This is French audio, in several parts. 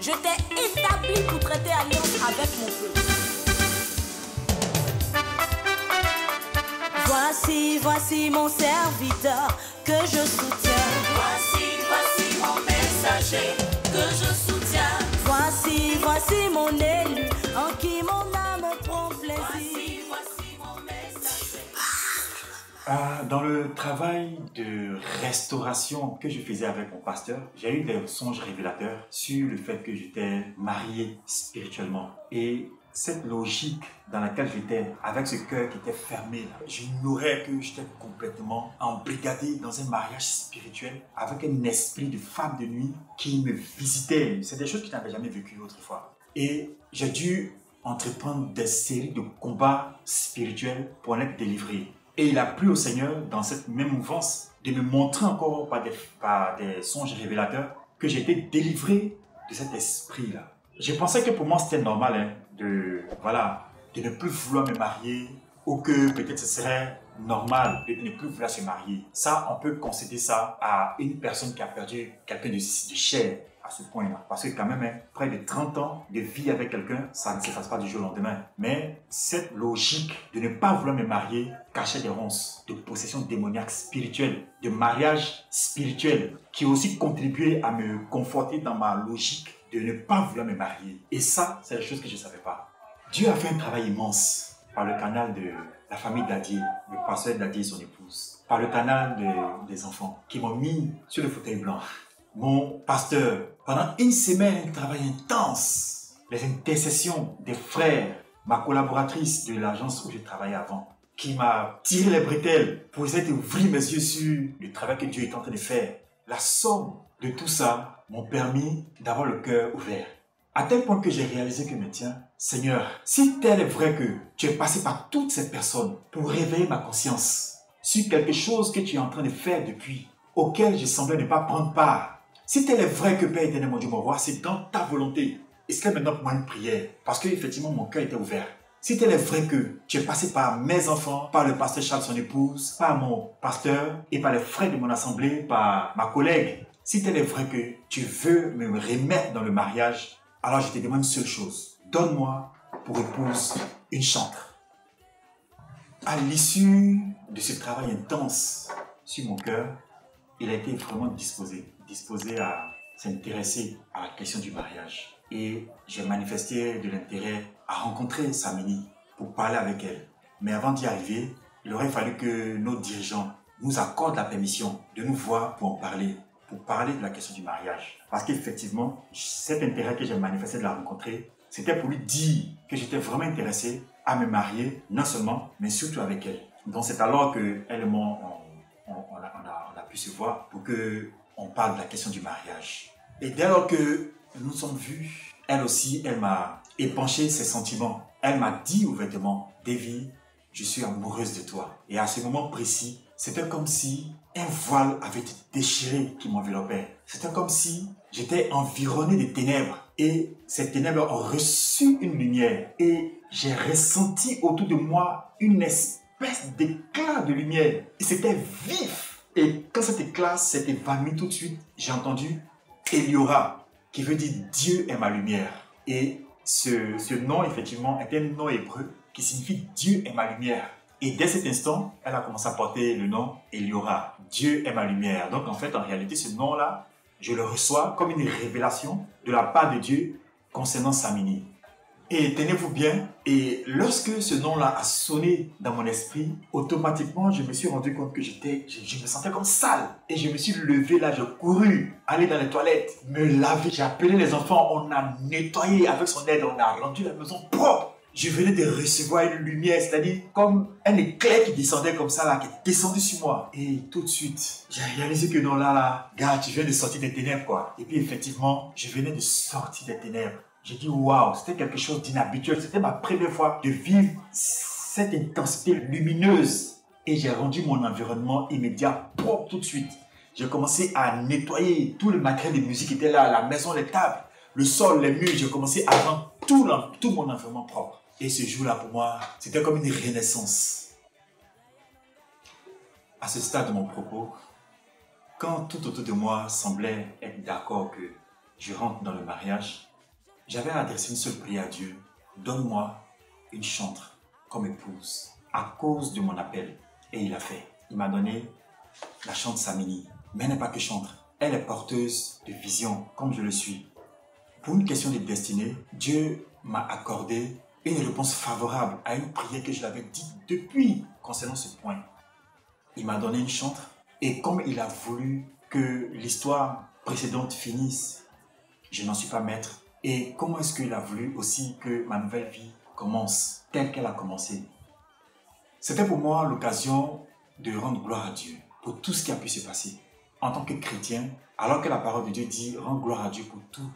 Je t'ai établi pour traiter alliance avec mon peuple. Voici mon serviteur que je soutiens. Voici mon messager que je soutiens. Voici mon élu en qui mon âme prend plaisir. Voici mon messager. Dans le travail de restauration que je faisais avec mon pasteur, j'ai eu des songes révélateurs sur le fait que j'étais marié spirituellement. Et cette logique dans laquelle j'étais, avec ce cœur qui était fermé, j'ignorais que j'étais complètement embrigadé dans un mariage spirituel avec un esprit de femme de nuit qui me visitait. C'est des choses que je n'avais jamais vécues autrefois. Et j'ai dû entreprendre des séries de combats spirituels pour en être délivré. Et il a plu au Seigneur, dans cette même mouvance, de me montrer encore par des songes révélateurs que j'étais délivré de cet esprit-là. Je pensais que pour moi c'était normal de ne plus vouloir me marier, ou que peut-être ce serait normal de ne plus vouloir se marier. Ça, on peut concéder ça à une personne qui a perdu quelqu'un de chair à ce point-là. Parce que quand même, près de 30 ans de vie avec quelqu'un, ça ne se passe pas du jour au lendemain. Mais cette logique de ne pas vouloir me marier cachait des ronces de possession démoniaque spirituelle, de mariage spirituel, qui a aussi contribué à me conforter dans ma logique de ne pas vouloir me marier. Et ça, c'est des choses que je ne savais pas. Dieu a fait un travail immense par le canal de la famille Dadier, le pasteur Dadier et son épouse, par le canal des enfants qui m'ont mis sur le fauteuil blanc. Mon pasteur, pendant une semaine, un travail intense, les intercessions des frères, ma collaboratrice de l'agence où je travaillais avant, qui m'a tiré les bretelles pour essayer d'ouvrir mes yeux sur le travail que Dieu est en train de faire. La somme de tout ça m'ont permis d'avoir le cœur ouvert. À tel point que j'ai réalisé que, mais tiens, Seigneur, si tel est vrai que tu es passé par toutes ces personnes pour réveiller ma conscience sur quelque chose que tu es en train de faire depuis, auquel je semblais ne pas prendre part, si tel est vrai que Père éternel, mon Dieu, mon roi, c'est dans ta volonté, est-ce qu'il y a maintenant pour moi une prière? Parce qu'effectivement, mon cœur était ouvert. Si tel est vrai que tu es passé par mes enfants, par le pasteur Charles, son épouse, par mon pasteur et par les frères de mon assemblée, par ma collègue, si tel est vrai que tu veux me remettre dans le mariage, alors je te demande une seule chose. Donne-moi pour épouse une chantre. À l'issue de ce travail intense sur mon cœur, il a été vraiment disposé à s'intéresser à la question du mariage. Et j'ai manifesté de l'intérêt à rencontrer Samini pour parler avec elle. Mais avant d'y arriver, il aurait fallu que nos dirigeants nous accordent la permission de nous voir pour en parler, pour parler de la question du mariage. Parce qu'effectivement, cet intérêt que j'ai manifesté de la rencontrer, c'était pour lui dire que j'étais vraiment intéressé à me marier, non seulement, mais surtout avec elle. Donc c'est alors qu'elle et moi, on a pu se voir pour qu'on parle de la question du mariage. Et dès lors que nous nous sommes vus, elle aussi, elle m'a épanché ses sentiments. Elle m'a dit ouvertement, Davy, je suis amoureuse de toi. Et à ce moment précis, c'était comme si un voile avait été déchiré qui m'enveloppait. C'était comme si j'étais environné de ténèbres. Et ces ténèbres ont reçu une lumière. Et j'ai ressenti autour de moi une espèce d'éclat de lumière. Et c'était vif. Et quand cet éclat s'est évanoui tout de suite, j'ai entendu Eliora, qui veut dire Dieu est ma lumière. Et ce nom, effectivement, est un nom hébreu qui signifie Dieu est ma lumière. Et dès cet instant, elle a commencé à porter le nom Eliora. Dieu est ma lumière. Donc en fait, en réalité, ce nom-là, je le reçois comme une révélation de la part de Dieu concernant Samini. Et tenez-vous bien, et lorsque ce nom-là a sonné dans mon esprit, automatiquement, je me suis rendu compte que je me sentais comme sale. Et je me suis levé là, j'ai couru, aller dans les toilettes, me laver. J'ai appelé les enfants, on a nettoyé avec son aide, on a rendu la maison propre. Je venais de recevoir une lumière, c'est-à-dire comme un éclair qui descendait comme ça, là, qui est descendu sur moi. Et tout de suite, j'ai réalisé que non, là, gars, tu viens de sortir des ténèbres, quoi. Et puis effectivement, je venais de sortir des ténèbres. J'ai dit, waouh, c'était quelque chose d'inhabituel. C'était ma première fois de vivre cette intensité lumineuse. Et j'ai rendu mon environnement immédiat propre tout de suite. J'ai commencé à nettoyer tout le matériel de musique qui était là, la maison, les tables, le sol, les murs. J'ai commencé à rendre tout mon environnement propre. Et ce jour-là, pour moi, c'était comme une renaissance. À ce stade de mon propos, quand tout autour de moi semblait être d'accord que je rentre dans le mariage, J'avais adressé une seule prière à Dieu. Donne-moi une chantre comme épouse à cause de mon appel. Et il a fait. Il m'a donné la chantre Samini. Mais elle n'est pas que chantre. Elle est porteuse de vision, comme je le suis. Pour une question de destinée, Dieu m'a accordé une réponse favorable à une prière que je l'avais dite depuis concernant ce point. Il m'a donné une chantre et comme il a voulu que l'histoire précédente finisse, je n'en suis pas maître. Et comment est-ce qu'il a voulu aussi que ma nouvelle vie commence telle qu'elle a commencé? C'était pour moi l'occasion de rendre gloire à Dieu pour tout ce qui a pu se passer. En tant que chrétien, alors que la parole de Dieu dit « rends gloire à Dieu pour tout »,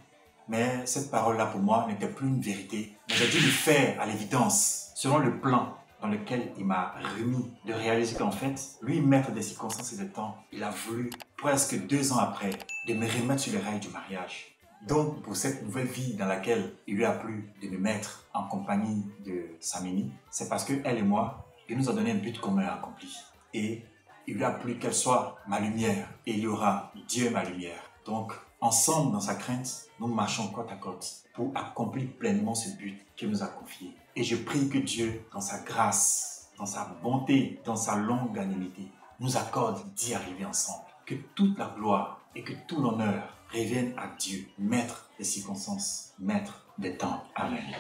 mais cette parole-là pour moi n'était plus une vérité. Mais j'ai dû le faire à l'évidence, selon le plan dans lequel il m'a remis, de réaliser qu'en fait, lui, maître des circonstances et des temps, il a voulu, presque 2 ans après, de me remettre sur les rails du mariage. Donc, pour cette nouvelle vie dans laquelle il lui a plu de me mettre en compagnie de Samini, c'est parce qu'elle et moi, il nous a donné un but commun à accomplir. Et il lui a plu qu'elle soit ma lumière et il y aura Dieu ma lumière. Donc, ensemble dans sa crainte, nous marchons côte à côte pour accomplir pleinement ce but qu'il nous a confié. Et je prie que Dieu, dans sa grâce, dans sa bonté, dans sa longanimité, nous accorde d'y arriver ensemble. Que toute la gloire et que tout l'honneur reviennent à Dieu, maître des circonstances, maître des temps. Amen.